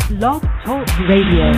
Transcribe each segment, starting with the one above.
Blog Talk Radio.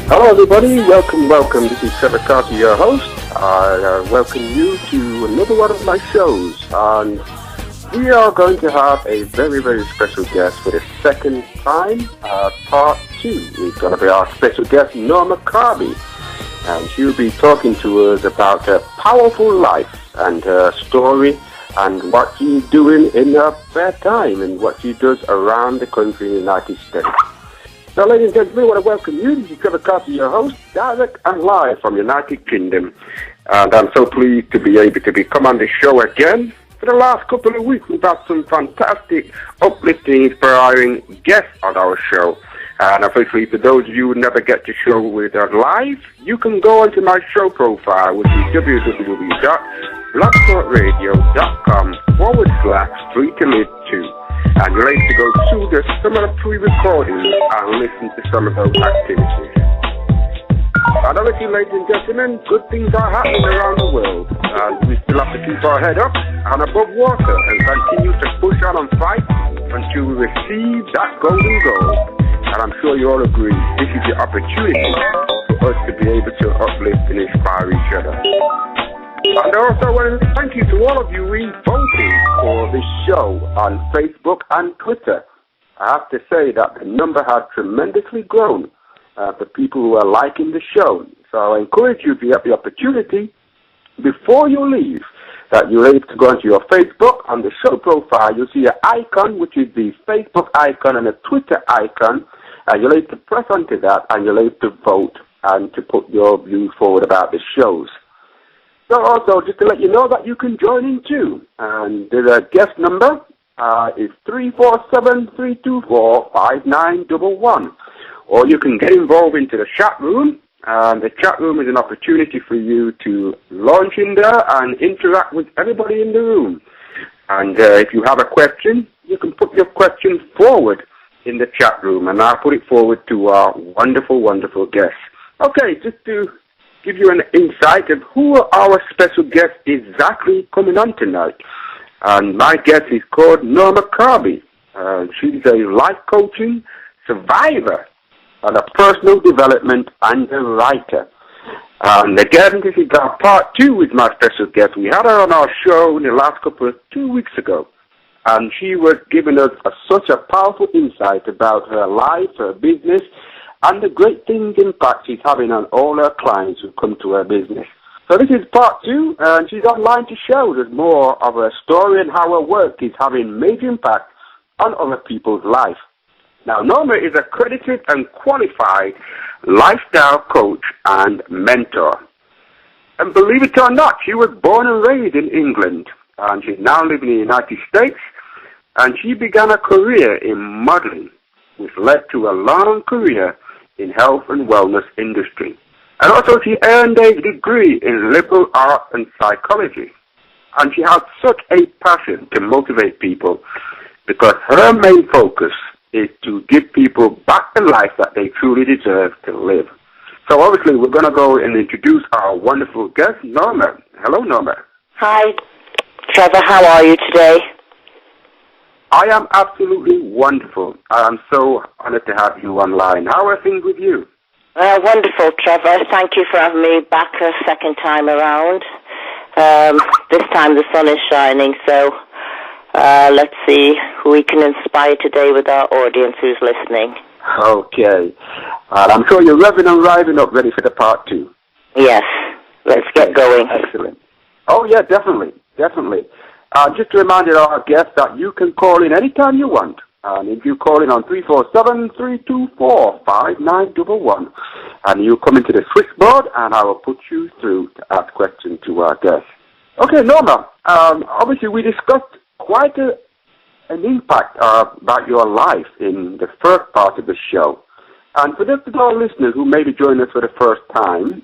Hello everybody, welcome. This is Trevor, your host. I welcome you to another one of my shows. And we are going to have a very, very special guest for the second time, part 2. It's going to be our special guest, NORMA CARBY. And she'll be talking to us about her powerful life and her story and what she's doing in her spare time and what she does around the country in the United States. So, ladies and gentlemen, I want to welcome you. This is Trevor, your host, direct and live from United Kingdom. And I'm so pleased to be able to come on the show again. For the last couple of weeks, we've had some fantastic, uplifting, inspiring guests on our show. And obviously, for those of you who never get the show with us live, you can go onto my show profile, which is www.blogtalkradio.com/3to-live2. And you're able to go through some of the pre-recordings and listen to some of those activities. And obviously, ladies and gentlemen, good things are happening around the world. And we still have to keep our head up and above water and continue to push on and fight until we receive that golden goal. And I'm sure you all agree, this is the opportunity for us to be able to uplift and inspire each other. And I also want to thank you to all of you in voting for this show on Facebook and Twitter. I have to say that the number has tremendously grown for people who are liking the show. So I encourage you, if you have the opportunity, before you leave, that you're able to go into your Facebook. On the show profile, you'll see an icon, which is the Facebook icon and a Twitter icon. And you'll able to press onto that, and you'll able to vote and to put your views forward about the shows. So also, just to let you know that you can join in too. And the guest number is 347-324-5911. Or you can get involved into the chat room. The chat room is an opportunity for you to launch in there and interact with everybody in the room. And if you have a question, you can put your question forward in the chat room, and I'll put it forward to our wonderful, wonderful guests. Okay, just to give you an insight of who our special guest exactly coming on tonight. And my guest is called NORMA CARBY. She's a life coaching survivor and a personal development and a writer. And again, this is our part 2 with my special guest. We had her on our show in the last 2 weeks ago. And she was giving us such a powerful insight about her life, her business, and the great things impact she's having on all her clients who come to her business. So this is part 2, and she's online to show us more of her story and how her work is having major impact on other people's life. Now, Norma is a accredited and qualified lifestyle coach and mentor. And believe it or not, she was born and raised in England, and she's now living in the United States, and she began a career in modeling, which led to a long career in health and wellness industry. And also she earned a degree in liberal arts and psychology. And she has such a passion to motivate people because her main focus is to give people back the life that they truly deserve to live. So obviously we're going to go and introduce our wonderful guest, Norma. Hello, Norma. Hi, Trevor. How are you today? I am absolutely wonderful. I am so honored to have you online. How are things with you? Wonderful, Trevor. Thank you for having me back a second time around. This time the sun is shining, so let's see who we can inspire today with our audience who's listening. Okay. I'm sure you're revving and riving up ready for the part 2. Yes. Let's get going. Excellent. Oh, yeah, definitely. Just to remind our guests that you can call in anytime you want. And if you call in on 347-324-5911, and you come into the switchboard, and I will put you through to ask questions to our guests. Okay, Norma, obviously we discussed quite an impact about your life in the first part of the show. And for our listeners who may be joining us for the first time,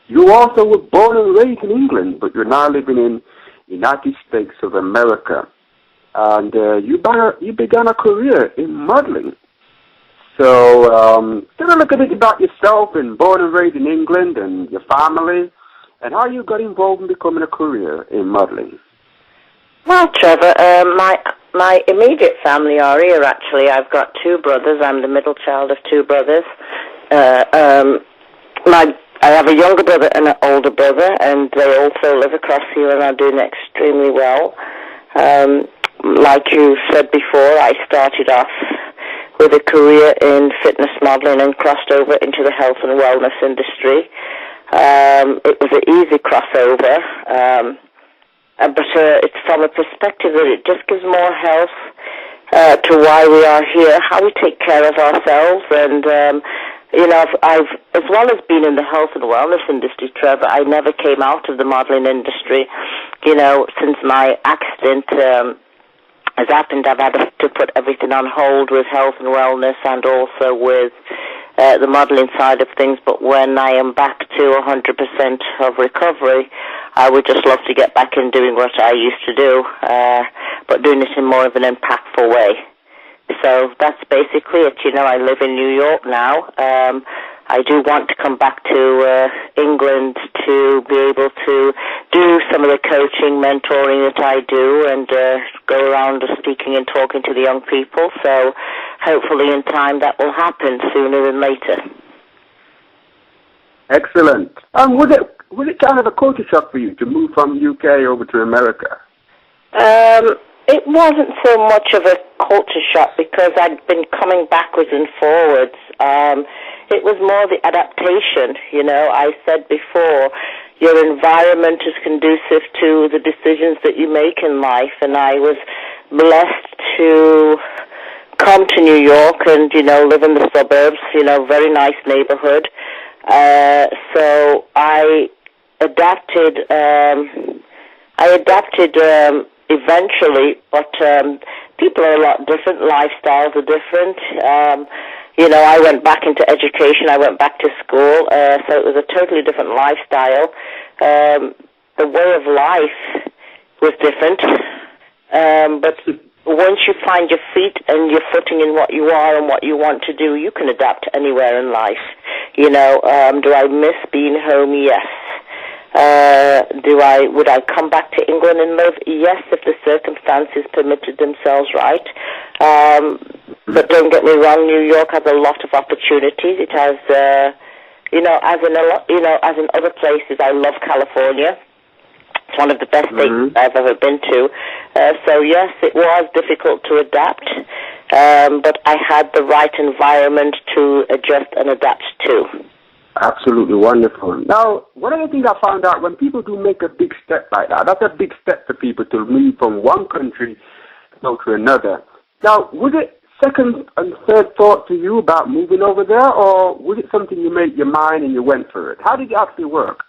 you also were born and raised in England, but you're now living in the United States of America. And you began a career in modeling. So tell us a little bit about yourself and born and raised in England and your family and how you got involved in becoming a career in modeling. Well, Trevor, my immediate family are here, actually. I've got 2 brothers. I'm the middle child of 2 brothers. I have a younger brother and an older brother, and they also live across here and are doing extremely well. Like you said before, I started off with a career in fitness modeling and crossed over into the health and wellness industry. It was an easy crossover, but it's from a perspective that it just gives more health to why we are here, how we take care of ourselves, and I've as well as being in the health and wellness industry, Trevor, I never came out of the modeling industry. Since my accident has happened, I've had to put everything on hold with health and wellness and also with the modeling side of things. But when I am back to 100% of recovery, I would just love to get back in doing what I used to do, but doing it in more of an impactful way. So that's basically it. I live in New York now. I do want to come back to England to be able to do some of the coaching, mentoring that I do, and go around speaking and talking to the young people. So hopefully in time that will happen sooner than later. Excellent. Was it kind of a culture shock for you to move from UK over to America? It wasn't so much of a culture shock because I'd been coming backwards and forwards. It was more the adaptation. You know, I said before, your environment is conducive to the decisions that you make in life, and I was blessed to come to New York and, you know, live in the suburbs, you know, very nice neighborhood. So I adapted eventually, but people are a lot different, lifestyles are different. You know, I went back into education, I went back to school, so it was a totally different lifestyle. The way of life was different, but once you find your feet and your footing in what you are and what you want to do, you can adapt anywhere in life. You know, do I miss being home? Yes. Would I come back to England and live? Yes, if the circumstances permitted themselves right. But don't get me wrong, New York has a lot of opportunities. It has, you know, as in other places. I love California. It's one of the best states I've ever been to. So yes, it was difficult to adapt, but I had the right environment to adjust and adapt to. Absolutely wonderful. Now, one of the things I found out, when people do make a big step like that, that's a big step for people to move from one country to another. Now, was it second and third thought to you about moving over there, or was it something you made your mind and you went for it? How did it actually work?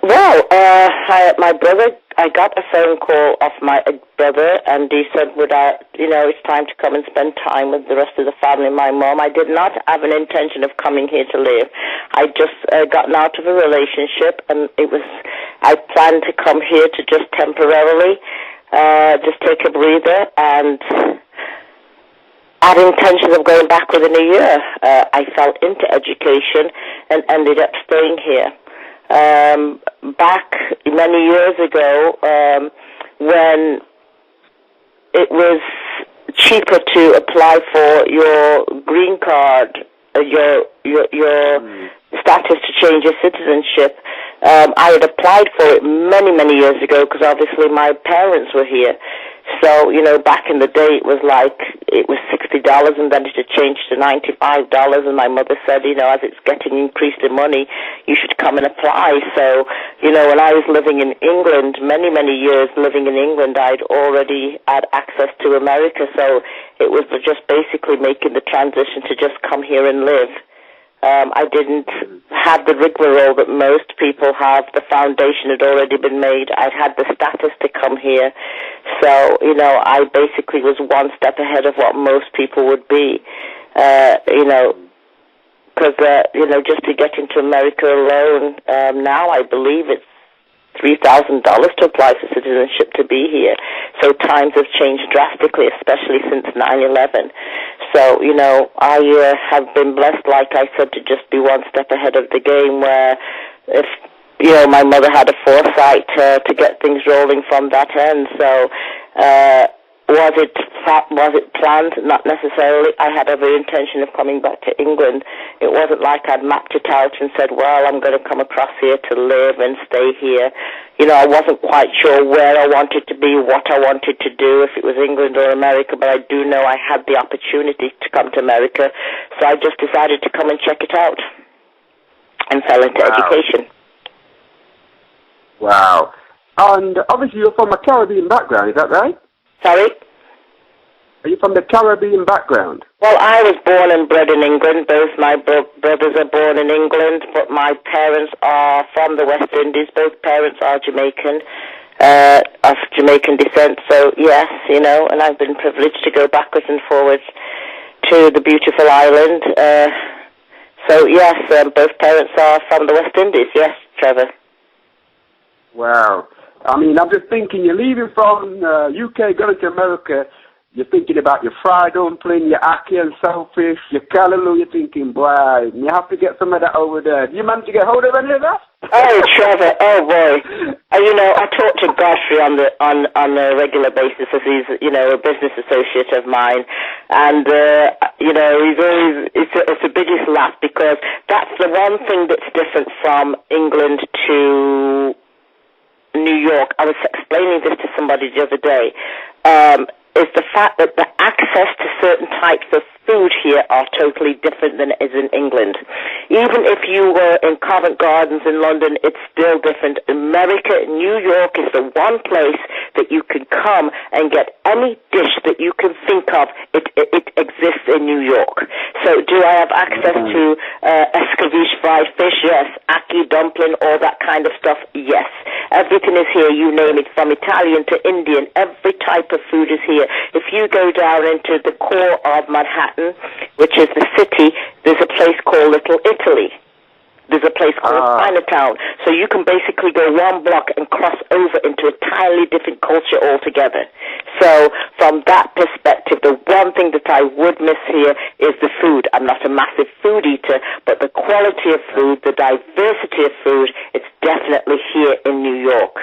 Well, I got a phone call off my brother, and he said, it's time to come and spend time with the rest of the family, my mom. I did not have an intention of coming here to live. I just gotten out of a relationship, and I planned to come here to just temporarily, just take a breather, and had intentions of going back within a year. I fell into education and ended up staying here. Back many years ago, when it was cheaper to apply for your green card, your status to change your citizenship, I had applied for it many years ago because obviously my parents were here. So, back in the day it was $60 and then it had changed to $95, and my mother said, as it's getting increased in money, you should come and apply. So, when I was living in England, many years living in England, I'd already had access to America, so it was just basically making the transition to just come here and live. I didn't have the rigmarole that most people have. The foundation had already been made. I'd had the status to come here. So, I basically was one step ahead of what most people would be, because, just to get into America alone, now I believe it's $3,000 to apply for citizenship to be here. So times have changed drastically, especially since 9/11. So, I have been blessed, like I said, to just be one step ahead of the game, where if, my mother had a foresight to get things rolling from that end. So, was it planned? Not necessarily. I had every intention of coming back to England. It wasn't like I'd mapped it out and said, well, I'm going to come across here to live and stay here. I wasn't quite sure where I wanted to be, what I wanted to do, if it was England or America, but I do know I had the opportunity to come to America, so I just decided to come and check it out and fell into education. Wow. And obviously you're from a Caribbean background, is that right? Sorry? Are you from the Caribbean background? Well, I was born and bred in England. Both my brothers are born in England, but my parents are from the West Indies. Both parents are Jamaican, of Jamaican descent. So, yes, and I've been privileged to go backwards and forwards to the beautiful island. So, yes, both parents are from the West Indies. Yes, Trevor. Wow. I mean, I'm just thinking, you're leaving from UK, going to America. you're thinking about your fried dumpling, your ackee and saltfish, your callaloo. You're thinking, boy, you have to get some of that over there. Do you manage to get hold of any of that? Oh, Trevor, oh boy. I talk to Godfrey on a regular basis as he's, a business associate of mine. And, he's always, it's the biggest laugh because that's the one thing that's different from England to New York. I was explaining this to somebody the other day. Is the fact that the access to certain types of food here are totally different than it is in England. Even if you were in Covent Gardens in London, it's still different. America, New York is the one place that you can come and get any dish that you can think of. It exists in New York. So do I have access to escabeche fried fish? Yes. Ackee, dumpling, all that kind of stuff? Yes. Everything is here, you name it, from Italian to Indian. Every type of food is here. If you go down into the core of Manhattan, which is the city, there's a place called Little Italy. There's a place called Chinatown. So you can basically go one block and cross over into a entirely different culture altogether. So from that perspective, the one thing that I would miss here is the food. I'm not a massive food eater, but the quality of food, the diversity of food, it's definitely here in New York.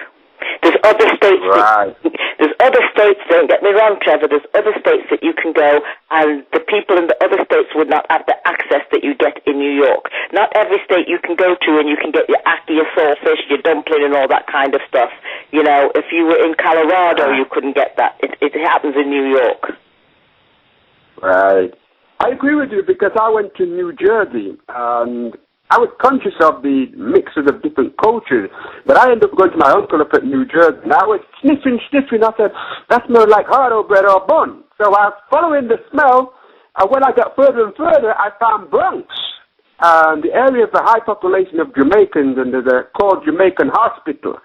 There's other states. Right. There's other states. Don't get me wrong, Trevor. There's other states that you can go, and the people in the other states would not have the access that you get in New York. Not every state you can go to, and you can get your ackee, your saltfish, your dumpling, and all that kind of stuff. If you were in Colorado, you couldn't get that. It happens in New York. Right. I agree with you because I went to New Jersey and I was conscious of the mixes of different cultures, but I ended up going to my uncle up at New Jersey, and I was sniffing. I said, that smells like hard bread or bun. So I was following the smell, and when I got further and further, I found Bronx. The area of a high population of Jamaicans, and there's a called Jamaican Hospital.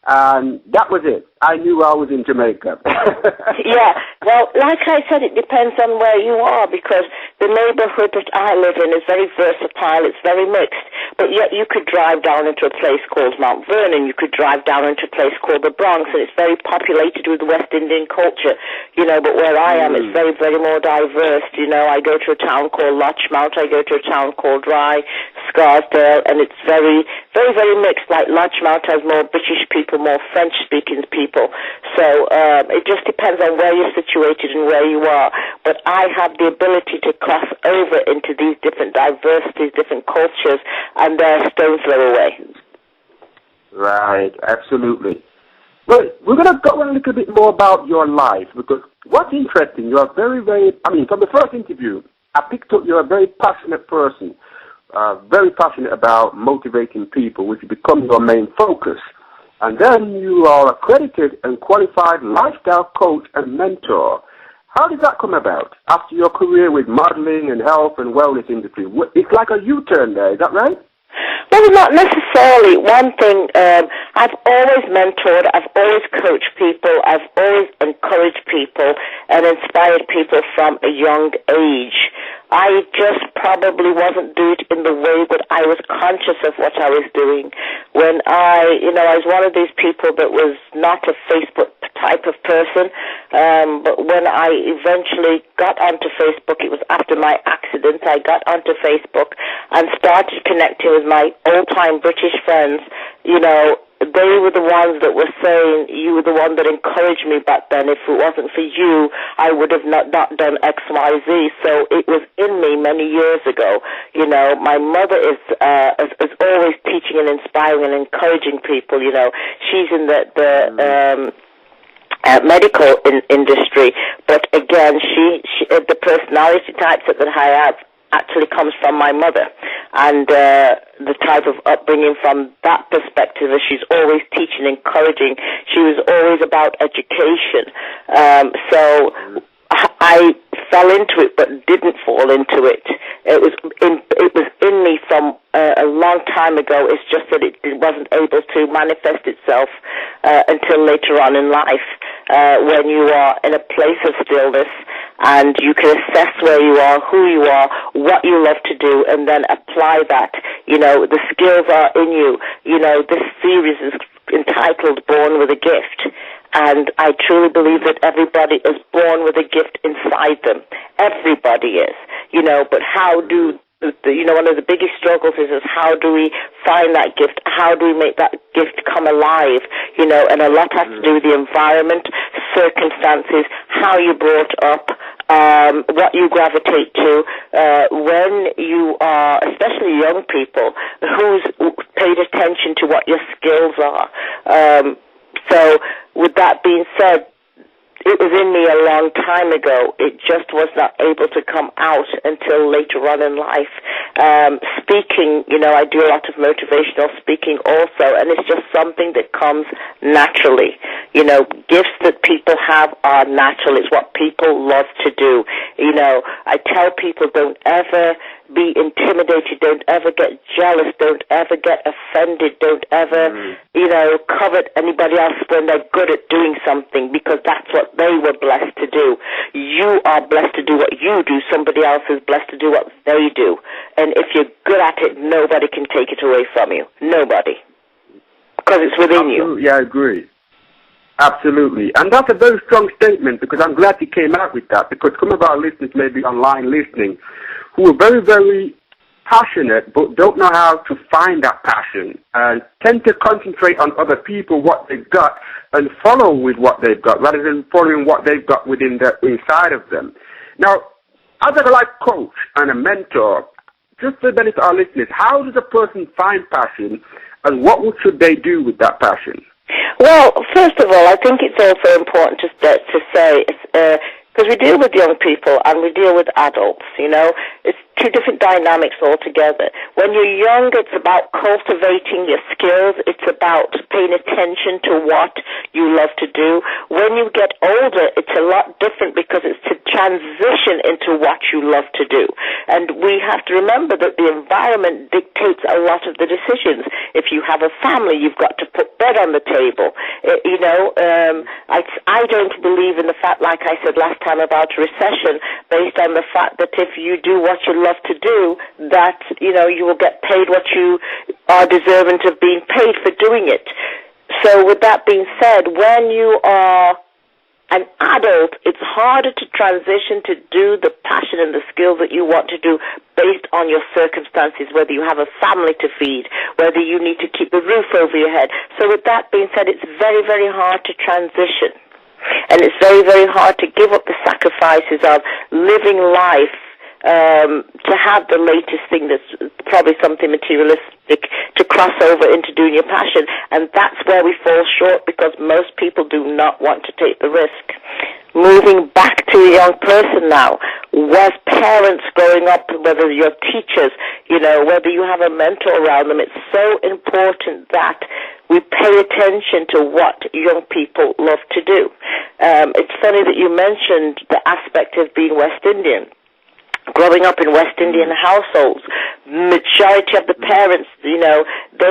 And that was it. I knew I was in Jamaica. Yeah. Well, like I said, it depends on where you are because the neighborhood that I live in is very versatile. It's very mixed. But yet you could drive down into a place called Mount Vernon. You could drive down into a place called the Bronx, and it's very populated with West Indian culture. But where I am, it's very, very more diverse. I go to a town called Larchmont. I go to a town called Rye, Scarsdale, and it's very, very, very mixed. Like Larchmont has more British people, more French-speaking people. So it just depends on where you're situated and where you are. But I have the ability to cross over into these different diversities, different cultures, and they're a stone's throw away. Right, absolutely. Well, we're going to go a little bit more about your life because what's interesting, you are very, very, from the first interview, I picked up you're a very passionate person, very passionate about motivating people, which becomes your main focus. And then you are accredited and qualified lifestyle coach and mentor. How did that come about after your career with modeling and health and wellness industry? It's like a U-turn there, is that right? Well, not necessarily. One thing, I've always mentored, I've always coached people, I've always encouraged people and inspired people from a young age. I just probably wasn't doing it in the way that I was conscious of what I was doing. When I was one of these people that was not a Facebook type of person, but when I eventually got onto Facebook, it was after my accident, I got onto Facebook and started connecting with my old-time British friends. They were the ones that were saying, you were the one that encouraged me back then. If it wasn't for you, I would have not done X, Y, Z. So it was in me many years ago. My mother is always teaching and inspiring and encouraging people. She's in the medical industry, but again, she the personality types that I have actually comes from my mother, and the type of upbringing from that perspective is she's always teaching, encouraging. She was always about education. So I fell into it, but didn't fall into it. It was in me from a long time ago. It's just that it wasn't able to manifest itself until later on in life, when you are in a place of stillness and you can assess where you are, who you are, what you love to do, and then apply that. The skills are in you. This series is entitled Born with a Gift. And I truly believe that everybody is born with a gift inside them. Everybody is, but how do, one of the biggest struggles is how do we find that gift? How do we make that gift come alive? And a lot has to do with the environment, circumstances, how you brought up, what you gravitate to, when you are, especially young people, who's paid attention to what your skills are. So with that being said, it was in me a long time ago. It just was not able to come out until later on in life. Speaking, I do a lot of motivational speaking also, and it's just something that comes naturally. Gifts that people have are natural. It's what people love to do. I tell people, don't ever be intimidated, don't ever get jealous, don't ever get offended, don't ever, covet anybody else when they're good at doing something, because that's what they were blessed to do. You are blessed to do what you do. Somebody else is blessed to do what they do. And if you're good at it, nobody can take it away from you. Nobody. Because it's within you. Yeah, I agree. Absolutely. And that's a very strong statement, because I'm glad you came out with that, because some of our listeners may be online listening who are very, very passionate but don't know how to find that passion and tend to concentrate on other people, what they've got, and follow with what they've got rather than following what they've got within inside of them. Now, as a life coach and a mentor, just for the benefit of our listeners, how does a person find passion, and what should they do with that passion? Well, first of all, I think it's also important to say, because we deal with young people and we deal with adults, it's two different dynamics altogether. When you're young, it's about cultivating your skills. It's about paying attention to what you love to do. When you get older, it's a lot different, because it's to transition into what you love to do. And we have to remember that the environment dictates a lot of the decisions. If you have a family, you've got to put bread on the table. I don't believe in the fact, like I said last time about recession, based on the fact that if you do what you love to do, that, you will get paid what you are deserving of being paid for doing it. So with that being said, when you are an adult, it's harder to transition to do the passion and the skills that you want to do based on your circumstances, whether you have a family to feed, whether you need to keep the roof over your head. So with that being said, it's very, very hard to transition. And it's very, very hard to give up the sacrifices of living life to have the latest thing that's probably something materialistic, to cross over into doing your passion. And that's where we fall short, because most people do not want to take the risk. Moving back to a young person now, as parents growing up, whether you're teachers, whether you have a mentor around them, it's so important that we pay attention to what young people love to do. It's funny that you mentioned the aspect of being West Indian. Growing up in West Indian households, majority of the parents, they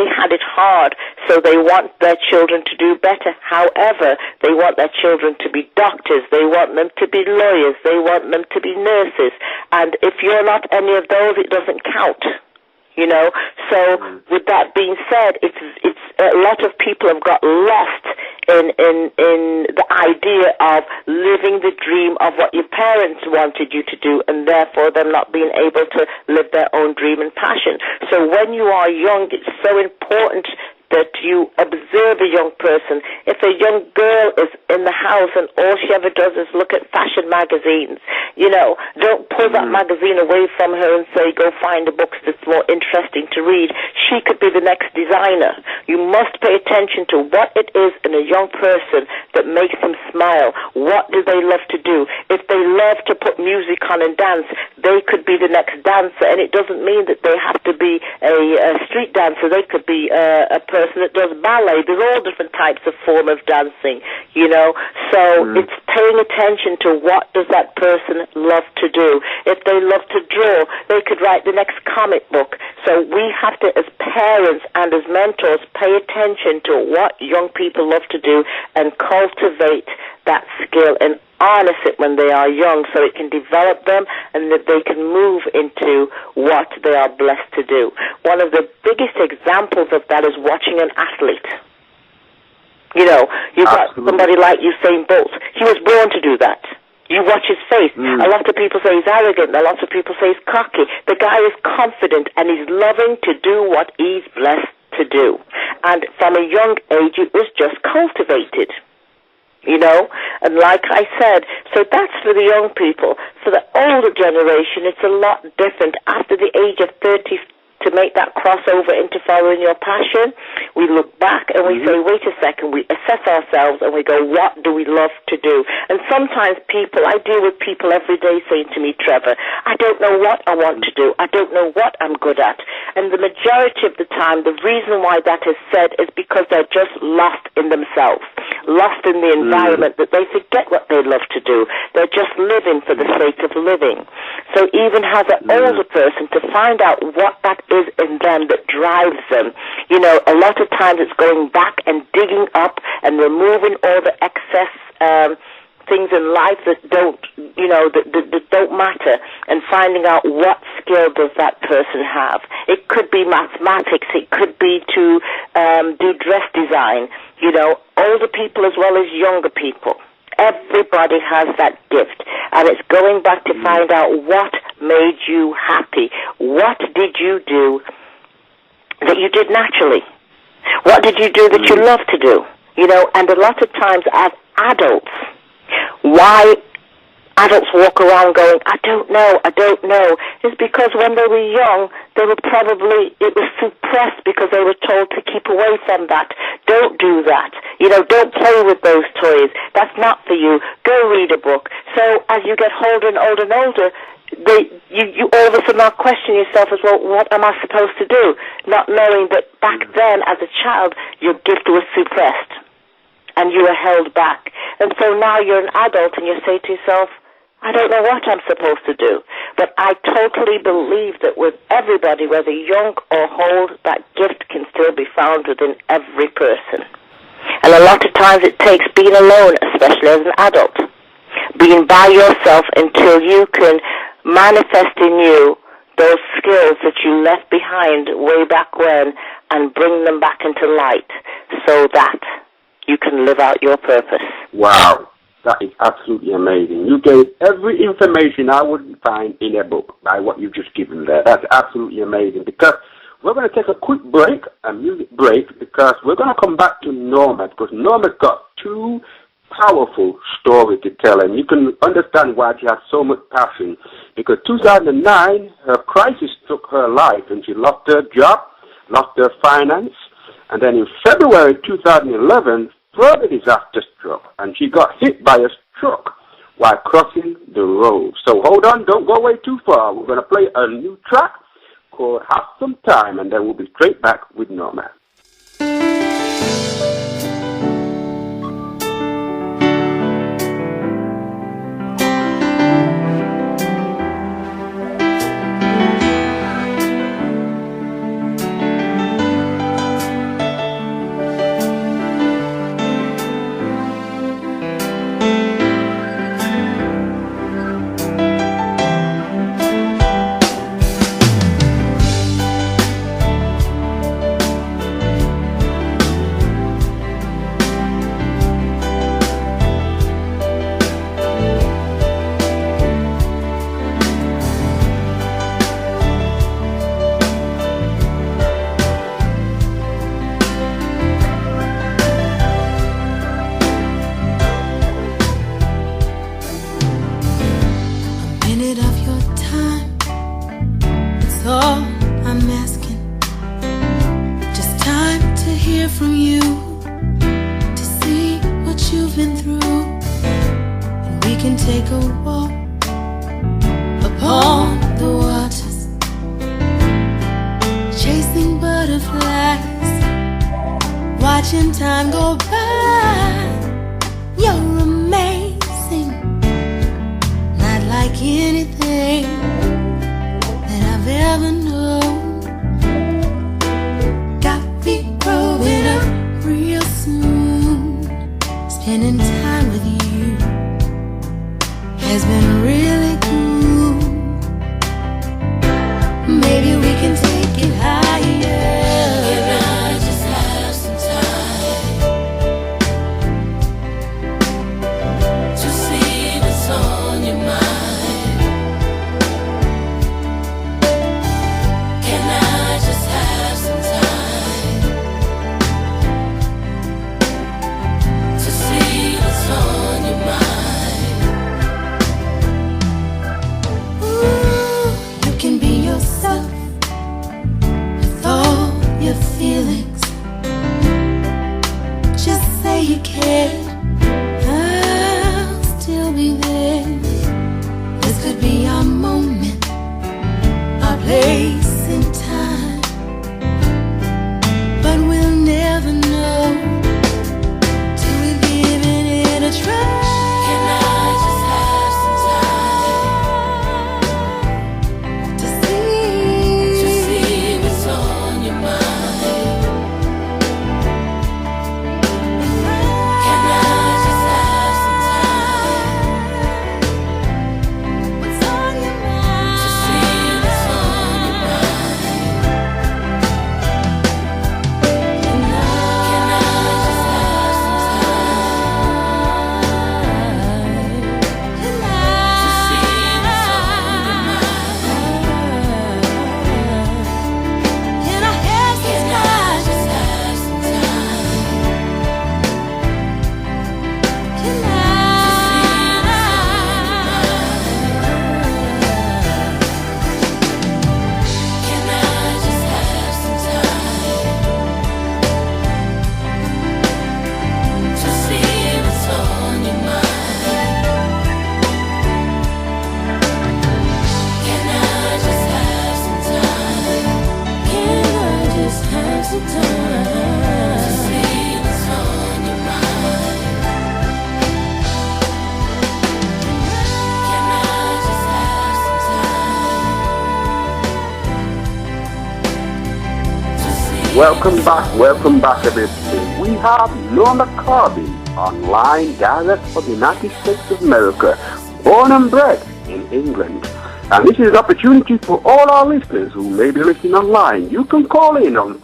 had it hard, so they want their children to do better. However, they want their children to be doctors, they want them to be lawyers, they want them to be nurses, and if you're not any of those, it doesn't count. So with that being said, it's a lot of people have got lost in the idea of living the dream of what your parents wanted you to do, and therefore them not being able to live their own dream and passion. So when you are young, it's so important that you observe a young person. If a young girl is in the house and all she ever does is look at fashion magazines, don't pull that magazine away from her and say, go find a book that's more interesting to read. She could be the next designer. You must pay attention to what it is in a young person that makes them smile. What do they love to do? If they love to put music on and dance, they could be the next dancer. And it doesn't mean that they have to be a street dancer. They could be a person that does ballet. There's all different types of form of dancing, So it's paying attention to what does that person love to do. If they love to draw, they could write the next comic book. So we have to, as parents and as mentors, pay attention to what young people love to do and cultivate that skill and harness it when they are young, so it can develop them and that they can move into what they are blessed to do. One of the biggest examples of that is watching an athlete. You know, you've got Absolutely. somebody like Usain Bolt. He was born to do that. You watch his face. A lot of people say he's arrogant. A lot of people say he's cocky. The guy is confident and he's loving to do what he's blessed to do. And from a young age, it was just cultivated. You know, and like I said, so that's for the young people. For the older generation, it's a lot different. After the age of 30, to make that crossover into following your passion, we look back and we say, wait a second, we assess ourselves and we go, what do we love to do? And sometimes I deal with people every day saying to me, Trevor, I don't know what I want to do. I don't know what I'm good at. And the majority of the time, the reason why that is said is because they're just lost in themselves, lost in the environment, that they forget what they love to do. They're just living for the sake of living. So even as an older person, to find out what that is in them that drives them, you know, a lot of times it's going back and digging up and removing all the excess things in life that don't, you know, that don't matter, and finding out what skill does that person have. It could be mathematics. It could be to do dress design, you know, older people as well as younger people. Everybody has that gift, and it's going back to find out what made you happy. What did you do that you did naturally? What did you do that you love to do? You know, and a lot of times as adults, why adults walk around going, I don't know, is because when they were young, it was suppressed because they were told to keep away from that. Don't do that. You know, don't play with those toys. That's not for you. Go read a book. So as you get older and older and older, you all of a sudden now question yourself as well, what am I supposed to do? Not knowing that back then as a child, your gift was suppressed and you were held back. And so now you're an adult and you say to yourself, I don't know what I'm supposed to do. But I totally believe that with everybody, whether young or old, that gift can still be found within every person. And a lot of times it takes being alone, especially as an adult, being by yourself until you can manifest in you those skills that you left behind way back when and bring them back into light so that you can live out your purpose. Wow. That is absolutely amazing. You gave every information I would find in a book by what you've just given there. That's absolutely amazing, because we're going to take a quick break, a music break, because we're going to come back to Norma, because Norma's got two powerful stories to tell, and you can understand why she has so much passion, because 2009, her crisis took her life, and she lost her job, lost her finance, and then in February 2011, further disaster struck, and she got hit by a truck while crossing the road. So hold on, don't go away too far. We're going to play a new track called Have Some Time, and then we'll be straight back with Norma. Welcome back, everybody. We have Norma Carby online, direct from the United States of America, born and bred in England. And this is an opportunity for all our listeners who may be listening online. You can call in on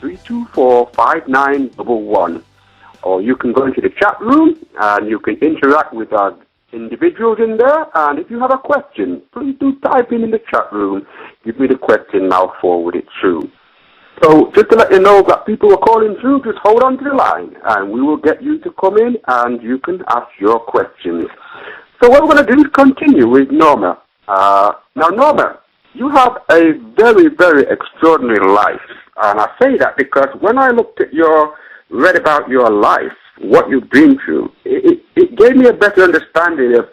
347-324-5911. Or you can go into the chat room and you can interact with our individuals in there. And if you have a question, please do type in the chat room. Give me the question and I'll forward it through. So just to let you know that people are calling through, just hold on to the line and we will get you to come in and you can ask your questions. So what we're going to do is continue with Norma. Now, Norma, you have a very, very extraordinary life. And I say that because when I read about your life, what you've been through, it gave me a better understanding of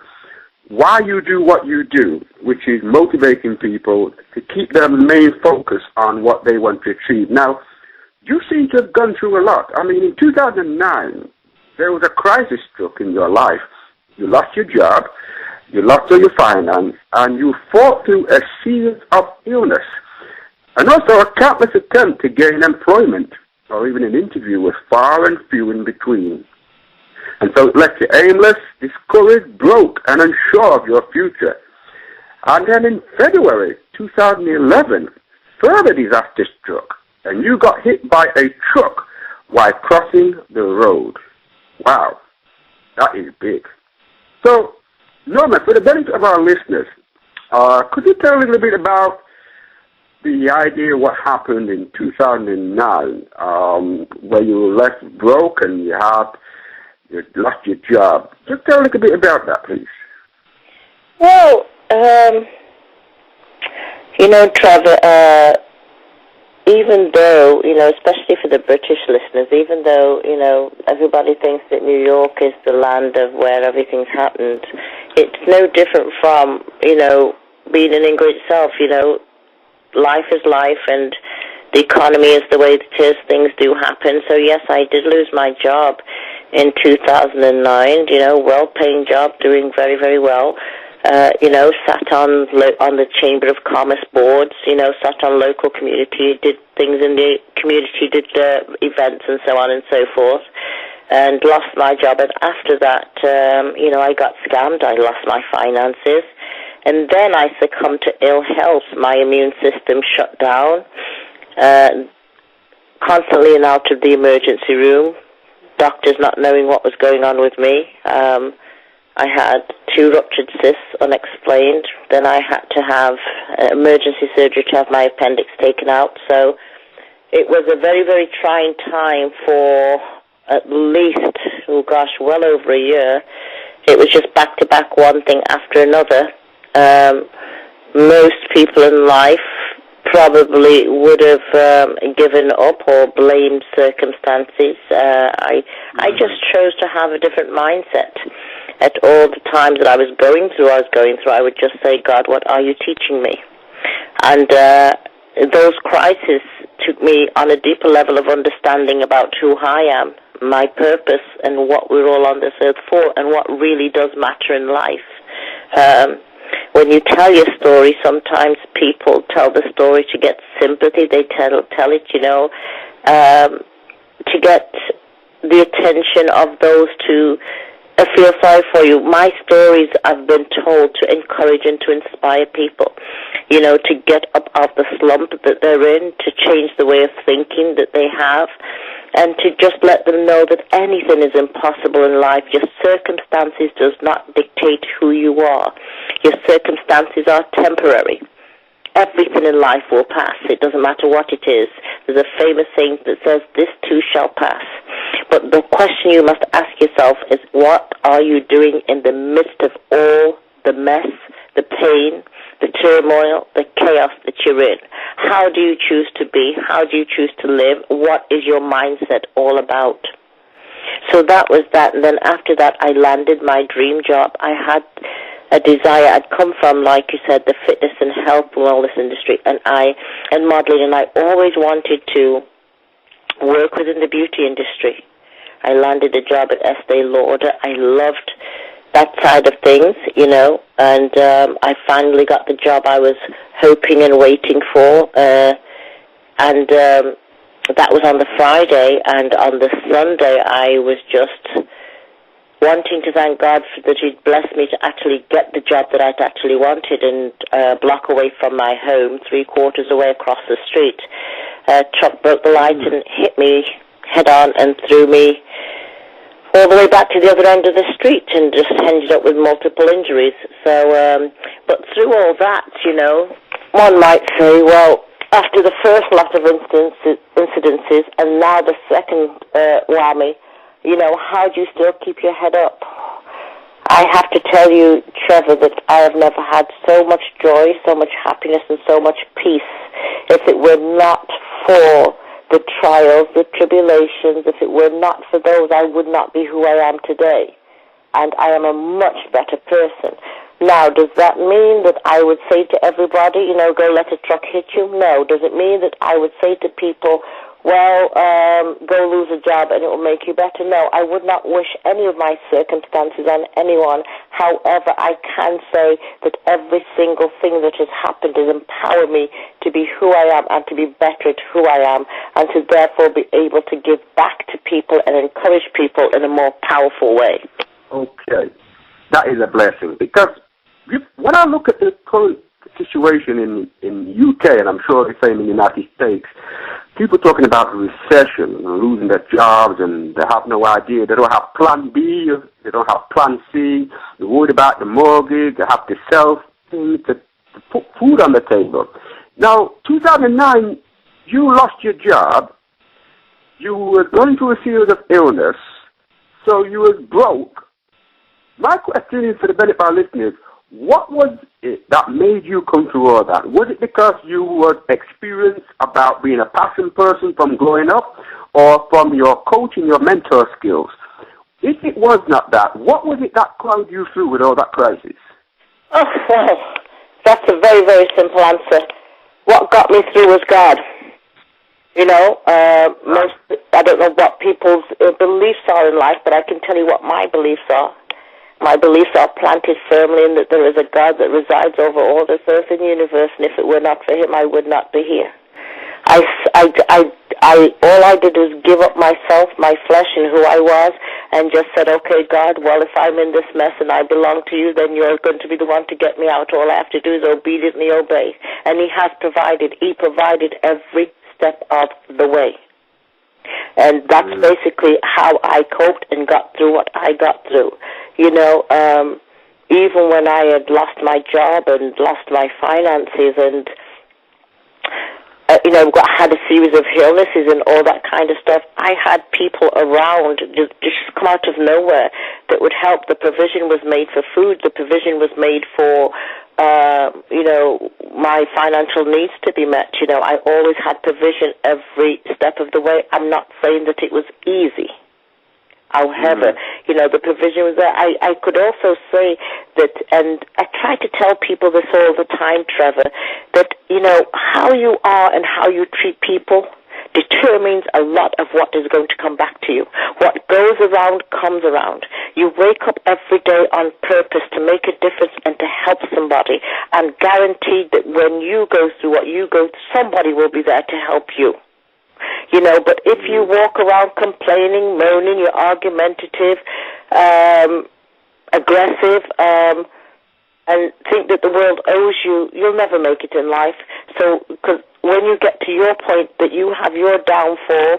why you do what you do, which is motivating people to keep their main focus on what they want to achieve. Now, you seem to have gone through a lot. I mean, in 2009, there was a crisis struck in your life. You lost your job, you lost all your finance, and you fought through a series of illness. And also a countless attempt to gain employment, or even an interview was far and few in between. And so it left you aimless, discouraged, broke, and unsure of your future. And then in February 2011, further disaster struck, and you got hit by a truck while crossing the road. Wow, that is big. So, Norma, for the benefit of our listeners, could you tell a little bit about the idea of what happened in 2009, where you were left broke and you lost your job? Just tell a little bit about that, please. Well, Trevor, even though, especially for the British listeners, even though, everybody thinks that New York is the land of where everything's happened, it's no different from, being in England itself. Life is life and the economy is the way it is. Things do happen. So, yes, I did lose my job in 2009, well-paying job, doing very, very well. Sat on the Chamber of Commerce boards, sat on local community, did things in the community, did events and so on and so forth, and lost my job. And after that, I got scammed. I lost my finances. And then I succumbed to ill health. My immune system shut down, constantly and out of the emergency room, doctors not knowing what was going on with me. I had 2 ruptured cysts, unexplained. Then I had to have emergency surgery to have my appendix taken out. So it was a very, very trying time for at least, well over a year. It was just back-to-back, one thing after another. Most people in life probably would have given up or blamed circumstances. I just chose to have a different mindset. At all the times that I was going through, I would just say, God, what are you teaching me? And those crises took me on a deeper level of understanding about who I am, my purpose, and what we're all on this earth for, and what really does matter in life. When you tell your story, sometimes people tell the story to get sympathy. They tell it, to get the attention of those to feel sorry for you. My stories I've been told to encourage and to inspire people, to get up out of the slump that they're in, to change the way of thinking that they have, and to just let them know that anything is impossible in life. Your circumstances does not dictate who you are. Your circumstances are temporary. Everything in life will pass. It doesn't matter what it is. There's a famous saying that says, this too shall pass. But the question you must ask yourself is, what are you doing in the midst of all the mess, the pain, the turmoil, the chaos that you're in? How do you choose to be? How do you choose to live? What is your mindset all about? So that was that. And then after that, I landed my dream job. I had a desire. I'd come from, like you said, the fitness and health and wellness industry and modeling, and I always wanted to work within the beauty industry. I landed a job at Estee Lauder. I loved that side of things, and I finally got the job I was hoping and waiting for. And that was on the Friday, and on the Sunday I was just wanting to thank God that He'd blessed me to actually get the job that I'd actually wanted, and a block away from my home, 3/4 away across the street. A truck broke the light and hit me head on and threw me all the way back to the other end of the street, and just ended up with multiple injuries. So, but through all that, you know, one might say, well, after the first lot of incidences and now the second whammy, you know, how do you still keep your head up? I have to tell you, Trevor, that I have never had so much joy, so much happiness, and so much peace. If it were not for the trials, the tribulations, if it were not for those, I would not be who I am today. And I am a much better person. Now, does that mean that I would say to everybody, you know, go let a truck hit you? No. Does it mean that I would say to people, well, go lose a job and it will make you better? No, I would not wish any of my circumstances on anyone. However, I can say that every single thing that has happened has empowered me to be who I am and to be better at who I am, and to therefore be able to give back to people and encourage people in a more powerful way. Okay. That is a blessing, because when I look at the current situation in UK, and I'm sure the same in the United States, people talking about recession and losing their jobs, and they have no idea. They don't have plan B, they don't have plan C, they're worried about the mortgage, they have to sell things to put food on the table. Now, 2009, you lost your job, you were going through a series of illness, so you were broke. My question is, for the benefit of our listeners, what was it that made you come through all that? Was it because you were experienced about being a passion person from growing up, or from your coaching, your mentor skills? If it was not that, what was it that crowded you through with all that crisis? Oh, well, that's a very, very simple answer. What got me through was God. You know, I don't know what people's beliefs are in life, but I can tell you what my beliefs are. My beliefs are planted firmly in that there is a God that resides over all this earth and universe, and if it were not for Him, I would not be here. All I did was give up myself, my flesh, and who I was, and just said, okay, God, well, if I'm in this mess and I belong to you, then you're going to be the one to get me out. All I have to do is obediently obey. And He has provided. He provided every step of the way. And that's basically how I coped and got through what I got through. You know, even when I had lost my job and lost my finances and, you know, had a series of illnesses and all that kind of stuff, I had people around just come out of nowhere that would help. The provision was made for food. The provision was made for, you know, my financial needs to be met. You know, I always had provision every step of the way. I'm not saying that it was easy. However, you know, the provision was there. I could also say that, and I try to tell people this all the time, Trevor, that, you know, how you are and how you treat people determines a lot of what is going to come back to you. What goes around comes around. You wake up every day on purpose to make a difference and to help somebody, and guaranteed that when you go through what you go through, somebody will be there to help you. You know, but if you walk around complaining, moaning, you're argumentative, aggressive, and think that the world owes you, you'll never make it in life. So, because when you get to your point that you have your downfall,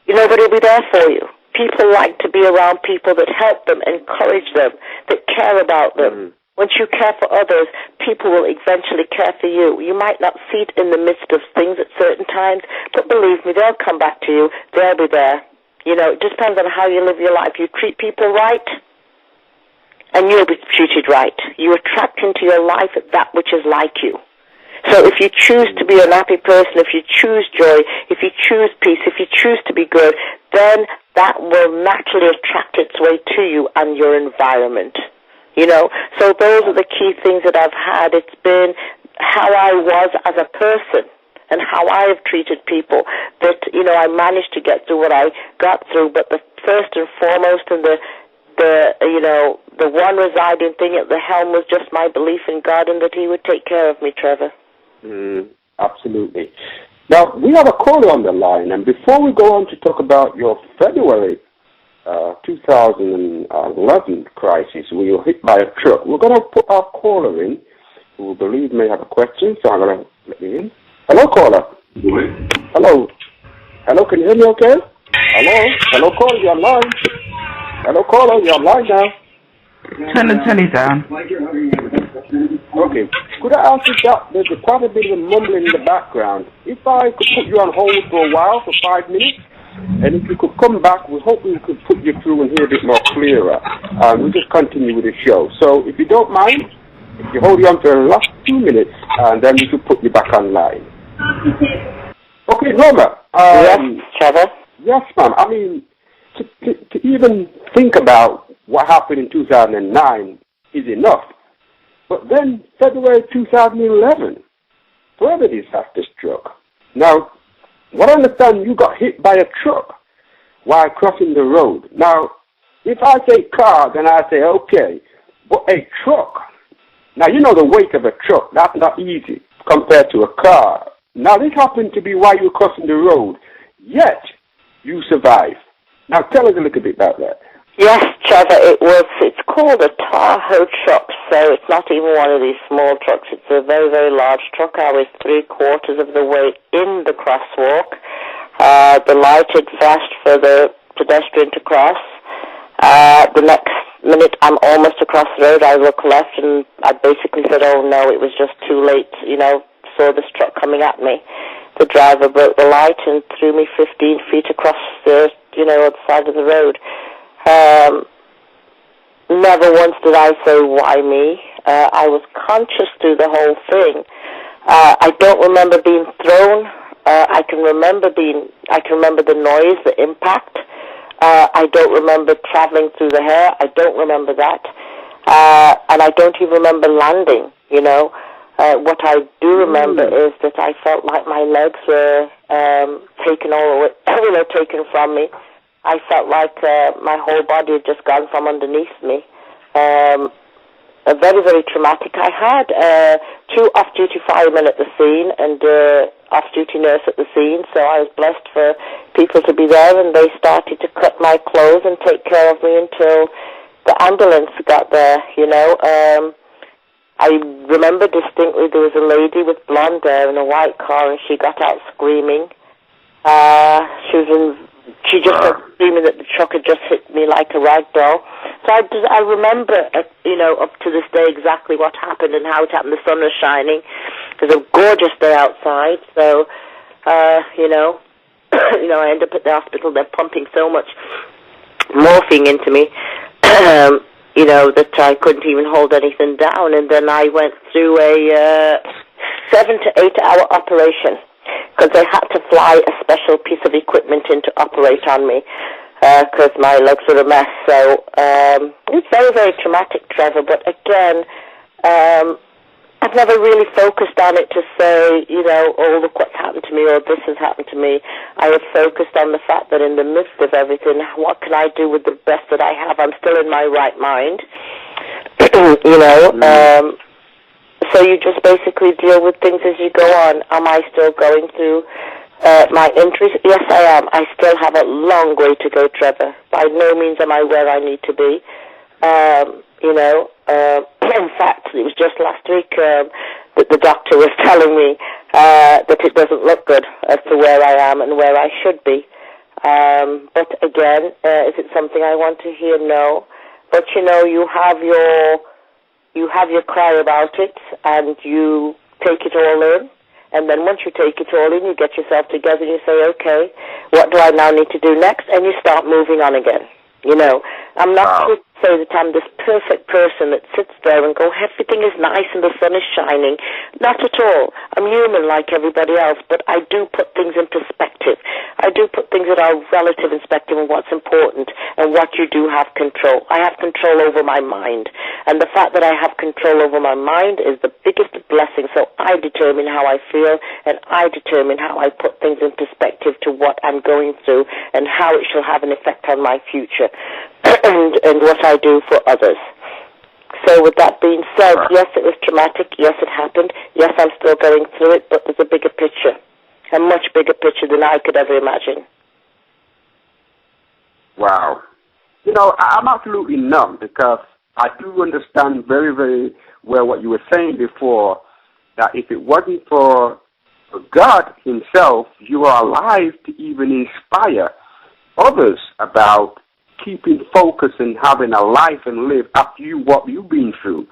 nobody will be there for you. People like to be around people that help them, encourage them, that care about them. Once you care for others, people will eventually care for you. You might not see it in the midst of things at certain times, but believe me, they'll come back to you. They'll be there. You know, it just depends on how you live your life. You treat people right, and you'll be treated right. You attract into your life that which is like you. So if you choose to be an happy person, if you choose joy, if you choose peace, if you choose to be good, then that will naturally attract its way to you and your environment. You know, so those are the key things that I've had. It's been how I was as a person and how I have treated people that, you know, I managed to get through what I got through. But the first and foremost and the one residing thing at the helm was just my belief in God and that He would take care of me, Trevor. Absolutely. Now, we have a caller on the line, and before we go on to talk about your February 2011 crisis where you were hit by a truck, we're going to put our caller in, who we believe may have a question, so I'm going to let me in. Hello, caller. Hello. Hello, can you hear me okay? Hello? Hello, caller, you're online. Hello, caller, you're online now. Turn the telly down. Okay. Could I ask you that there's quite a bit of mumbling in the background? If I could put you on hold for a while, for 5 minutes, and if you could come back, we hope we could put you through and hear a bit more clearer. We'll just continue with the show. So if you don't mind, if you hold on for the last 2 minutes, and then we could put you back online. Okay, Norma. Yes, Trevor? Yes, ma'am. I mean, to even think about what happened in 2009 is enough. But then February 2011, further disaster struck. Now, what I understand, you got hit by a truck while crossing the road. Now, if I say car, then I say, okay, but a truck. Now, you know the weight of a truck, that's not easy compared to a car. Now, this happened to be while you were crossing the road, yet you survived. Now, tell us a little bit about that. Yes, Trevor, it's called a Tahoe truck, so it's not even one of these small trucks. It's a very, very large truck. I was 3/4 of the way in the crosswalk. The light had flashed for the pedestrian to cross. The next minute, I'm almost across the road. I look left, and I basically said, oh, no, it was just too late, saw this truck coming at me. The driver broke the light and threw me 15 feet across the, other side of the road. Never once did I say, why me? I was conscious through the whole thing. I don't remember being thrown. I can remember the noise, the impact. I don't remember traveling through the hair. I don't remember that. And I don't even remember landing, What I do remember is that I felt like my legs were taken from me. I felt like my whole body had just gone from underneath me. Very, very traumatic. I had 2 off-duty firemen at the scene and off-duty nurse at the scene, so I was blessed for people to be there, and they started to cut my clothes and take care of me until the ambulance got there, I remember distinctly there was a lady with blonde hair in a white car, and she got out screaming. She just started screaming that the truck had just hit me like a rag doll. So I remember, up to this day exactly what happened and how it happened. The sun was shining. It was a gorgeous day outside. So, I end up at the hospital. They're pumping so much morphine into me, that I couldn't even hold anything down. And then I went through a 7 to 8 hour operation, because they had to fly a special piece of equipment in to operate on me, because my legs were a mess. So it's very, very traumatic, Trevor. But again, I've never really focused on it to say, oh, look what's happened to me, or this has happened to me. I have focused on the fact that in the midst of everything, what can I do with the best that I have? I'm still in my right mind, So you just basically deal with things as you go on. Am I still going through my injuries? Yes, I am. I still have a long way to go, Trevor. By no means am I where I need to be. In fact, it was just last week that the doctor was telling me that it doesn't look good as to where I am and where I should be. But again, is it something I want to hear? No. But you have your cry about it, and you take it all in, and then once you take it all in, you get yourself together and you say, okay, what do I now need to do next? And you start moving on again. I'm not going to say that I'm this perfect person that sits there and go, everything is nice and the sun is shining. Not at all. I'm human like everybody else, but I do put things in perspective. I do put things that are relative in perspective of what's important and what you do have control. I have control over my mind, and the fact that I have control over my mind is the biggest blessing. So I determine how I feel, and I determine how I put things in perspective to what I'm going through and how it shall have an effect on my future. and what I do for others. So with that being said, yes, it was traumatic. Yes, it happened. Yes, I'm still going through it, but there's a bigger picture. a much bigger picture than I could ever imagine. Wow. You know, I'm absolutely numb because I do understand very, very well what you were saying before, that if it wasn't for God himself, you are alive to even inspire others about keeping focus and having a life and live after what you've been through.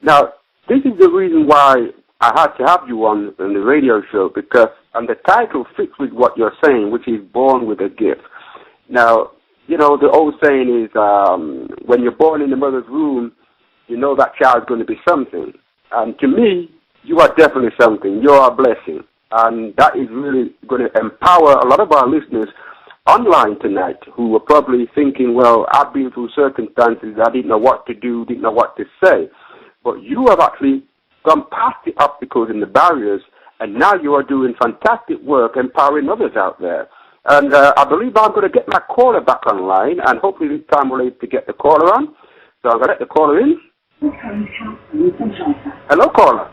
Now, this is the reason why I had to have you on the radio show, because and the title fits with what you're saying, which is born with a gift. Now, you know, the old saying is when you're born in the mother's womb, you know that child's going to be something. And to me, you are definitely something. You're a blessing. And that is really going to empower a lot of our listeners online tonight who are probably thinking, well, I've been through circumstances, I didn't know what to do, didn't know what to say. But you have actually gone past the obstacles and the barriers, and now you are doing fantastic work empowering others out there. And I believe I'm going to get my caller back online, and hopefully this time we'll be able to get the caller on. So I'm going to let the caller in. Hello, caller.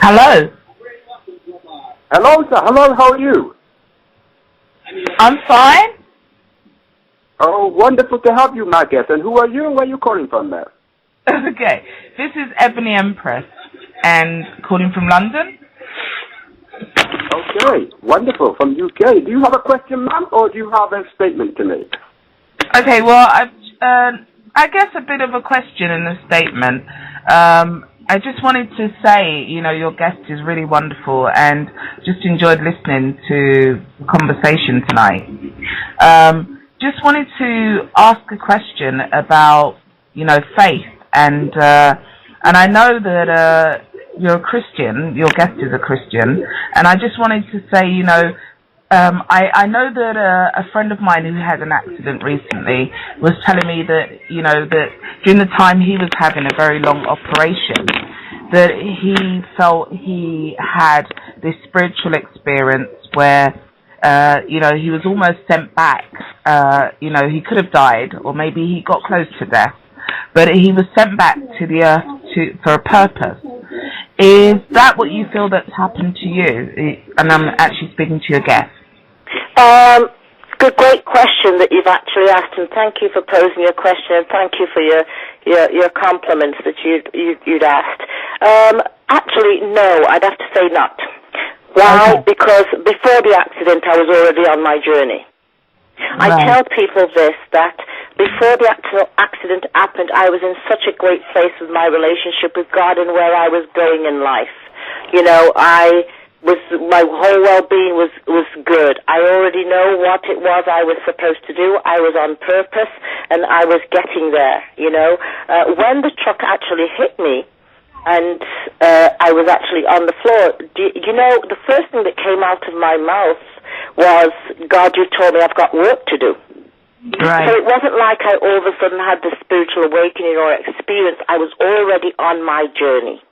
Hello. Hello, sir. Hello, how are you? I'm fine. Oh, wonderful to have you, my guest. And who are you and where are you calling from there? Okay. This is Ebony Empress and calling from London. Okay, wonderful. From UK. Do you have a question, ma'am, or do you have a statement to make? Okay, well, I guess a bit of a question and a statement. I just wanted to say, you know, your guest is really wonderful and just enjoyed listening to the conversation tonight. Just wanted to ask a question about, you know, faith, and I know that you're a Christian, your guest is a Christian, and I just wanted to say, you know, I know that a friend of mine who had an accident recently was telling me that, you know, that during the time he was having a very long operation, that he felt he had this spiritual experience where, you know, he was almost sent back. You know, he could have died, or maybe he got close to death, but he was sent back to the earth for a purpose. Is that what you feel that's happened to you? And I'm actually speaking to your guest. Good, great question that you've actually asked, and thank you for posing your question, and thank you for your compliments that you'd asked. Actually, no, I'd have to say not. Why? Okay. Because before the accident, I was already on my journey. Right. I tell people this, that before the accident happened, I was in such a great place with my relationship with God and where I was going in life. You know, my whole well-being was good. I already know what it was I was supposed to do. I was on purpose, and I was getting there, you know. When the truck actually hit me, and I was actually on the floor, you know, the first thing that came out of my mouth was, God, you told me I've got work to do. Right. So it wasn't like I all of a sudden had this spiritual awakening or experience. I was already on my journey.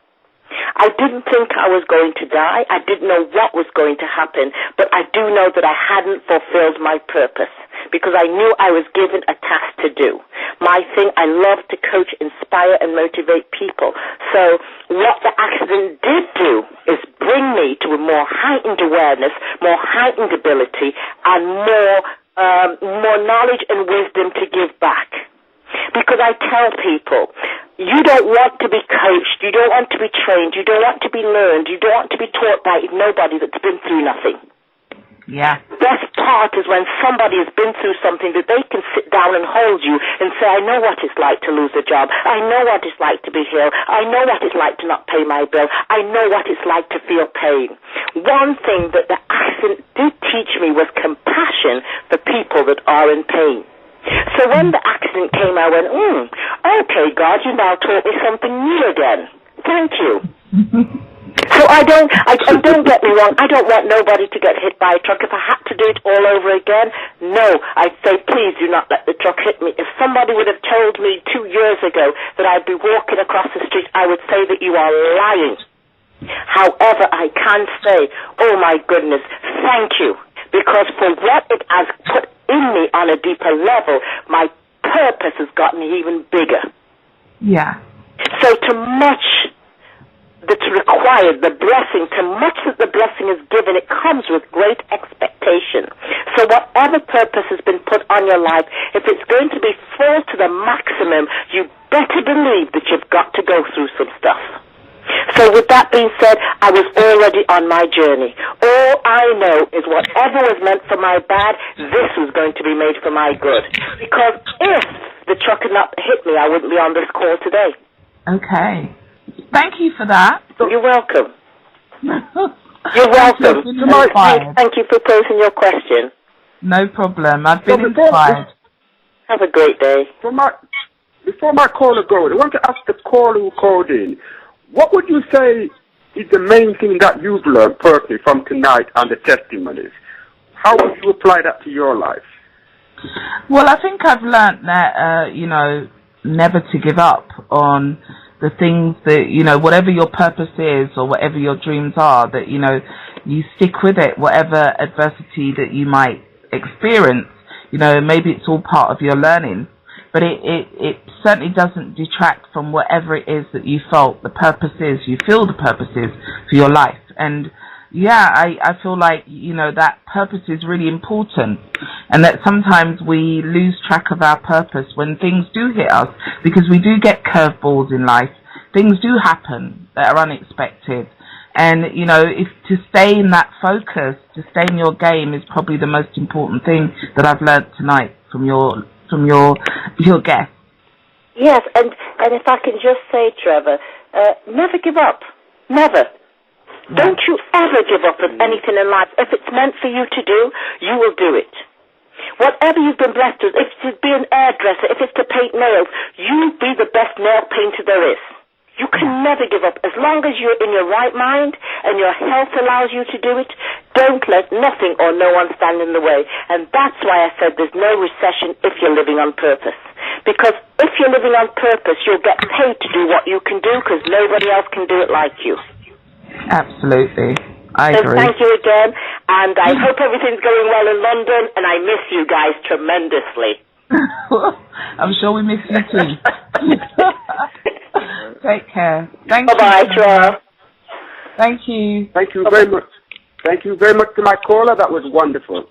I didn't think I was going to die. I didn't know what was going to happen, but I do know that I hadn't fulfilled my purpose because I knew I was given a task to do. My thing, I love to coach, inspire, and motivate people. So what the accident did do is bring me to a more heightened awareness, more heightened ability, and more knowledge and wisdom to give back. Because I tell people, you don't want to be coached, you don't want to be trained, you don't want to be learned, you don't want to be taught by nobody that's been through nothing. Yeah. Best part is when somebody has been through something that they can sit down and hold you and say, I know what it's like to lose a job. I know what it's like to be ill. I know what it's like to not pay my bill. I know what it's like to feel pain. One thing that the accident did teach me was compassion for people that are in pain. So when the accident came, I went, okay, God, you now taught me something new again. Thank you. So don't get me wrong, I don't want nobody to get hit by a truck. If I had to do it all over again, no, I'd say, please do not let the truck hit me. If somebody would have told me 2 years ago that I'd be walking across the street, I would say that you are lying. However, I can say, oh my goodness, thank you. Because for what it has put in me on a deeper level, my purpose has gotten even bigger. Yeah. So to match that's required, the blessing, to much that the blessing is given, it comes with great expectation. So whatever purpose has been put on your life, if it's going to be full to the maximum, you better believe that you've got to go through some stuff. So with that being said, I was already on my journey. All I know is whatever was meant for my bad, this was going to be made for my good. Because if the truck had not hit me, I wouldn't be on this call today. Okay. Thank you for that. You're welcome. You're welcome. Thank you for posing your question. No problem. I've been inspired. Have a great day. Before my caller goes, I want to ask the caller who called in, what would you say is the main thing that you've learned personally from tonight and the testimonies? How would you apply that to your life? Well, I think I've learned that, never to give up on the things that, whatever your purpose is or whatever your dreams are, that, you stick with it, whatever adversity that you might experience. Maybe it's all part of your learning, but it certainly doesn't detract from whatever it is that you felt the purpose is, you feel the purpose is for your life. And yeah, I feel like, that purpose is really important, and that sometimes we lose track of our purpose when things do hit us, because we do get curveballs in life. Things do happen that are unexpected. And, if to stay in that focus, to stay in your game is probably the most important thing that I've learned tonight from your guest. Yes, and if I can just say, Trevor, never give up. Never. Yeah. Don't you ever give up on anything in life. If it's meant for you to do, you will do it. Whatever you've been blessed with, if it's to be an hairdresser, if it's to paint nails, you be the best nail painter there is. You can never give up. As long as you're in your right mind and your health allows you to do it, don't let nothing or no one stand in the way. And that's why I said there's no recession if you're living on purpose. Because if you're living on purpose, you'll get paid to do what you can do, because nobody else can do it like you. Absolutely. I agree. Thank you again, and I hope everything's going well in London, and I miss you guys tremendously. I'm sure we miss you too. Take care. Thank you. Bye-bye, Trevor. Thank you. Thank you very much. Thank you very much to my caller. That was wonderful.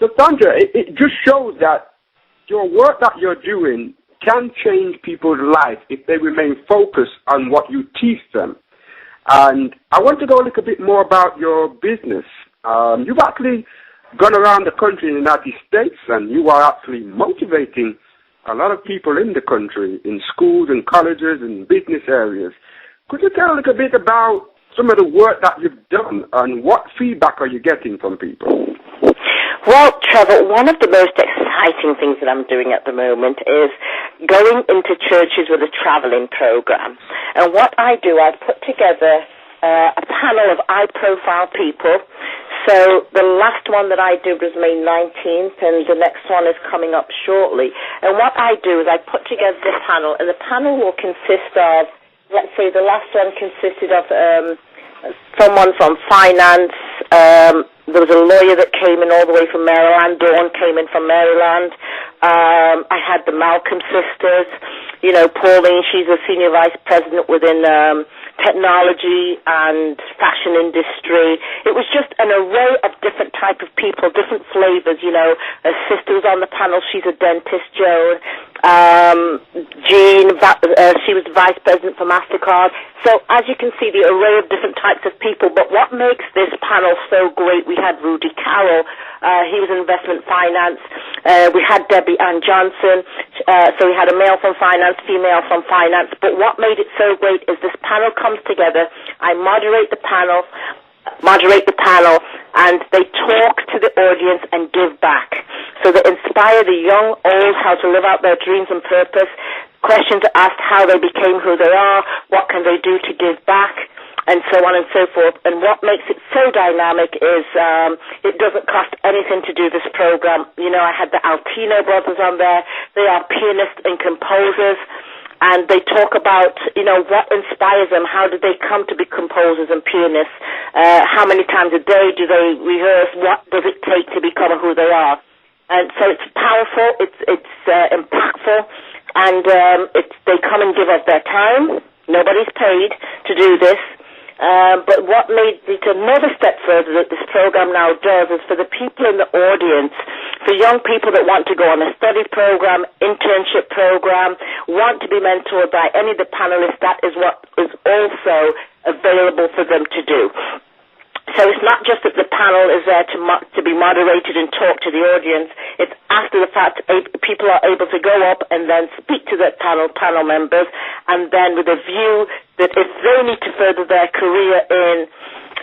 So, Sandra, it just shows that your work that you're doing can change people's lives if they remain focused on what you teach them. And I want to go a little bit more about your business. You've actually gone around the country in the United States, and you are actually motivating a lot of people in the country, in schools and colleges and business areas. Could you tell a little bit about some of the work that you've done, and what feedback are you getting from people? Well, Trevor, one of the most exciting things that I'm doing at the moment is going into churches with a traveling program. And what I do, I've put together a panel of high-profile people. So the last one that I did was May 19th, and the next one is coming up shortly. And what I do is I put together this panel, and the panel will consist of, let's say the last one consisted of someone from finance. There was a lawyer that came in all the way from Maryland. Dawn came in from Maryland. I had the Malcolm sisters. Pauline, she's a senior vice president within technology and fashion industry. It was just an array of different type of people, different flavors. A sister was on the panel. She's a dentist, Joan. Jean, she was vice president for MasterCard. So as you can see, the array of different types of people. But what makes this panel so great, we had Rudy Carroll. He was in investment finance. We had Debbie Ann Johnson. So we had a male from finance, female from finance. But what made it so great is this panel comes together. I moderate the panel, and they talk to the audience and give back. So they inspire the young, old, how to live out their dreams and purpose. Questions are asked how they became who they are, what can they do to give back, and so on and so forth. And what makes it so dynamic is it doesn't cost anything to do this program. I had the Altino brothers on there. They are pianists and composers. And they talk about, what inspires them, how did they come to be composers and pianists, how many times a day do they rehearse, what does it take to become who they are. And so it's powerful, it's impactful, and they come and give us their time. Nobody's paid to do this. But what made it another step further that this program now does is for the people in the audience, for young people that want to go on a study program, internship program, want to be mentored by any of the panelists, that is what is also available for them to do. So it's not just that the panel is there to be moderated and talk to the audience. It's after the fact people are able to go up and then speak to the panel members, and then with a view that if they need to further their career in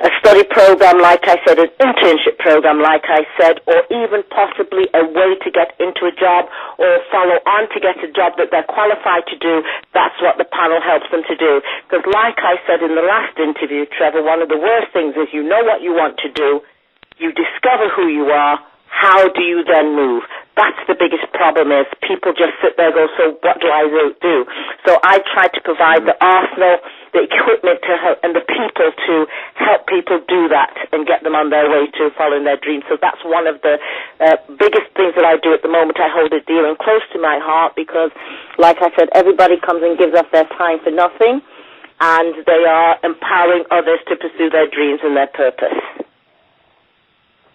a study program, like I said, an internship program, like I said, or even possibly a way to get into a job or follow on to get a job that they're qualified to do, that's what the panel helps them to do. Because like I said in the last interview, Trevor, one of the worst things is you know what you want to do, you discover who you are, how do you then move? That's the biggest problem is people just sit there and go, so what do I do? So I try to provide the arsenal, the equipment to help, and the people to help people do that and get them on their way to following their dreams. So that's one of the biggest things that I do at the moment. I hold it dear and close to my heart because, like I said, everybody comes and gives up their time for nothing, and they are empowering others to pursue their dreams and their purpose.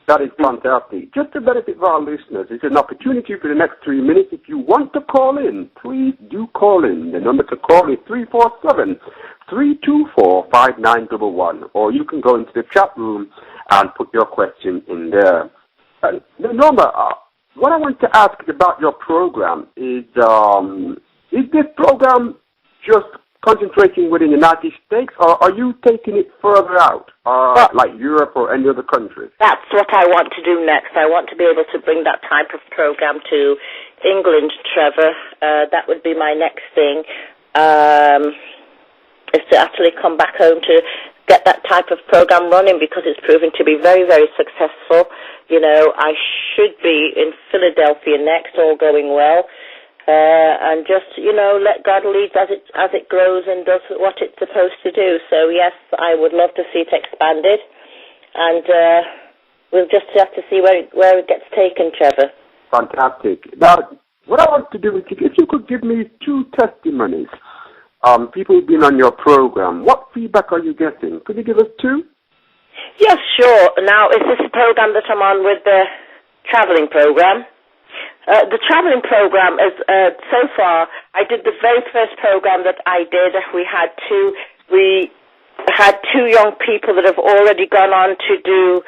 That is fantastic. Just to benefit our listeners, it's an opportunity for the next 3 minutes. If you want to call in, please do call in. The number to call is 347-324-5911, or you can go into the chat room and put your question in there. Norma, what I want to ask about your program is this program just concentrating within the United States, or are you taking it further out, like Europe or any other countries? That's what I want to do next. I want to be able to bring that type of program to England, Trevor. That would be my next thing, is to actually come back home to get that type of program running because it's proven to be very, very successful. You know, I should be in Philadelphia next, all going well. And just, you know, let God lead as it grows and does what it's supposed to do. So, yes, I would love to see it expanded. And we'll just have to see where it gets taken, Trevor. Fantastic. Now, what I want to do is, if you could give me 2 testimonies, people who've been on your program, what feedback are you getting? Could you give us 2? Yes, sure. Now, is this a program that I'm on with the traveling program? The traveling program is, so far, I did the very first program that I did. We had two young people that have already gone on to do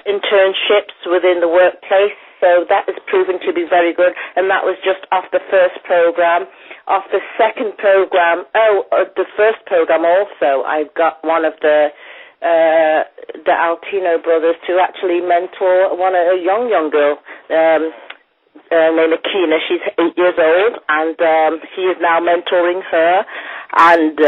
internships within the workplace, so that has proven to be very good, and that was just off the first program. Off the second program, the first program also, I got one of the Altino brothers to actually mentor a young girl, named Akina. She's 8 years old, and he is now mentoring her. And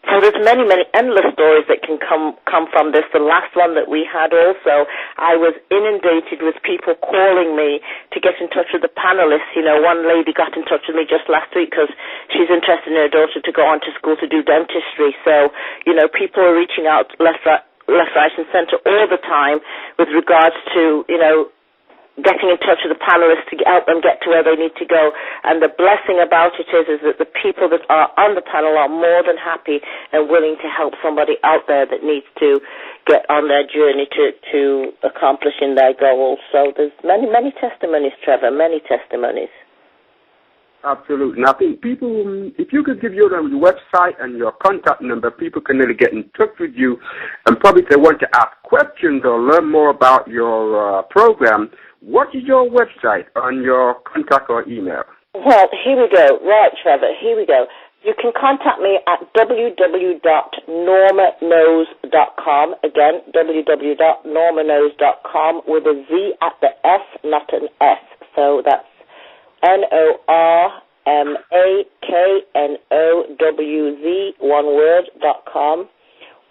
so there's many endless stories that can come from this. The last one that we had also, I was inundated with people calling me to get in touch with the panelists. You know, one lady got in touch with me just last week because she's interested in her daughter to go on to school to do dentistry. So, you know, people are reaching out left, right, and centre all the time with regards to, you know, getting in touch with the panelists to help them get to where they need to go. And the blessing about it is that the people that are on the panel are more than happy and willing to help somebody out there that needs to get on their journey to accomplishing their goals. So there's many testimonies, Trevor, many testimonies. Absolutely. And I think people, if you could give your website and your contact number, people can really get in touch with you. And probably if they want to ask questions or learn more about your program, what is your website and your contact or email? Well, here we go. Right, Trevor, here we go. You can contact me at www.NormaKnowz.com. Again, www.NormaKnowz.com with a Z at the S, not an S. So that's NormaKnowz, one word.com.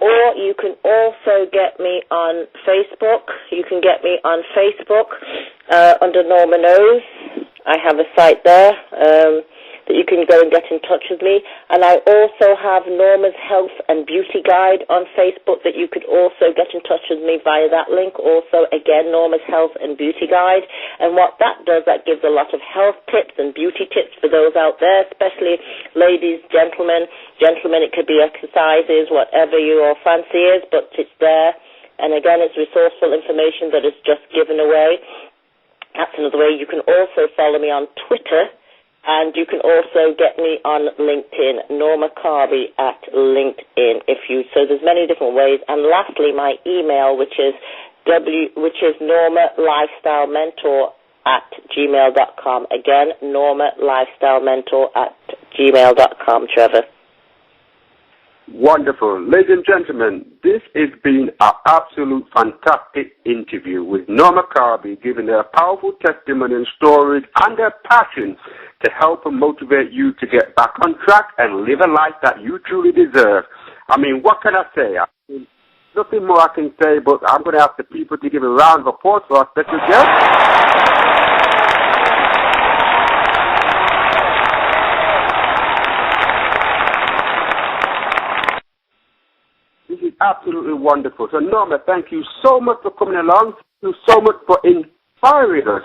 Or you can also get me on Facebook. You can get me on Facebook under NormaKnowz. I have a site there. that you can go and get in touch with me. And I also have Norma's Health and Beauty Guide on Facebook that you could also get in touch with me via that link. Also, again, Norma's Health and Beauty Guide. And what that does, that gives a lot of health tips and beauty tips for those out there, especially ladies, gentlemen. Gentlemen, it could be exercises, whatever your fancy is, but it's there. And again, it's resourceful information that is just given away. That's another way. You can also follow me on Twitter, and you can also get me on LinkedIn, Norma Carby at LinkedIn. So there's many different ways. And lastly, my email, which is normalifestylementor@gmail.com. Again, normalifestylementor@gmail.com, Trevor. Wonderful. Ladies and gentlemen, this has been an absolute fantastic interview with Norma Carby, giving her powerful testimony and stories and her passion to help and motivate you to get back on track and live a life that you truly deserve. I mean, what can I say? Nothing more I can say, but I'm going to ask the people to give a round of applause for our special guest. Absolutely wonderful. So, Norma, thank you so much for coming along. Thank you so much for inspiring us.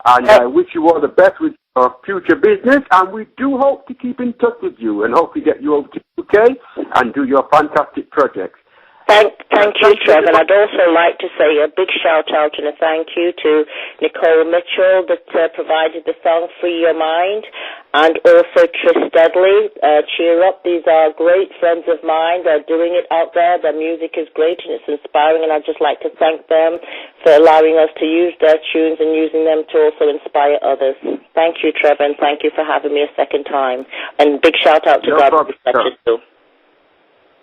And I wish you all the best with your future business. And we do hope to keep in touch with you and hope to get you over to the UK and do your fantastic projects. Thank you, Trevor. And I'd also like to say a big shout-out and a thank you to Nicole Mitchell that provided the song Free Your Mind, and also Trish Steadley, Cheer Up. These are great friends of mine. They're doing it out there. Their music is great and it's inspiring, and I'd just like to thank them for allowing us to use their tunes and using them to also inspire others. Thank you, Trevor, and thank you for having me a second time. And big shout-out to God too.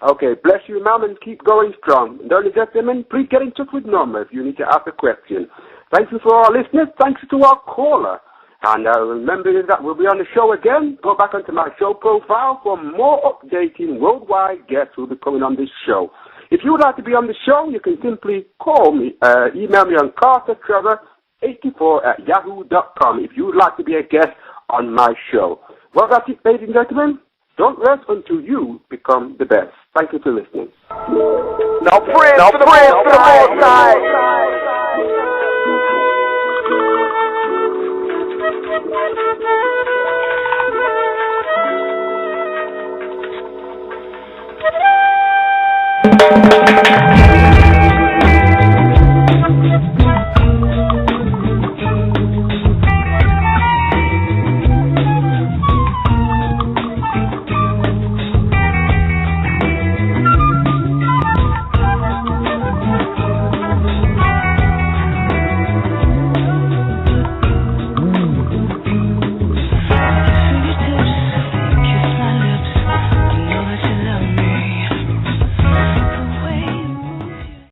Okay, bless you, ma'am, and keep going strong. And ladies and gentlemen, please get in touch with Norma if you need to ask a question. Thank you for our listeners. Thanks to our caller. And remember that we'll be on the show again. Go back onto my show profile for more updating worldwide guests who will be coming on this show. If you would like to be on the show, you can simply call me, email me on cartertrevor84@yahoo.com if you would like to be a guest on my show. Well, that's it, ladies and gentlemen. Don't rest until you become the best. Thank you for listening. Now praise to the Most High.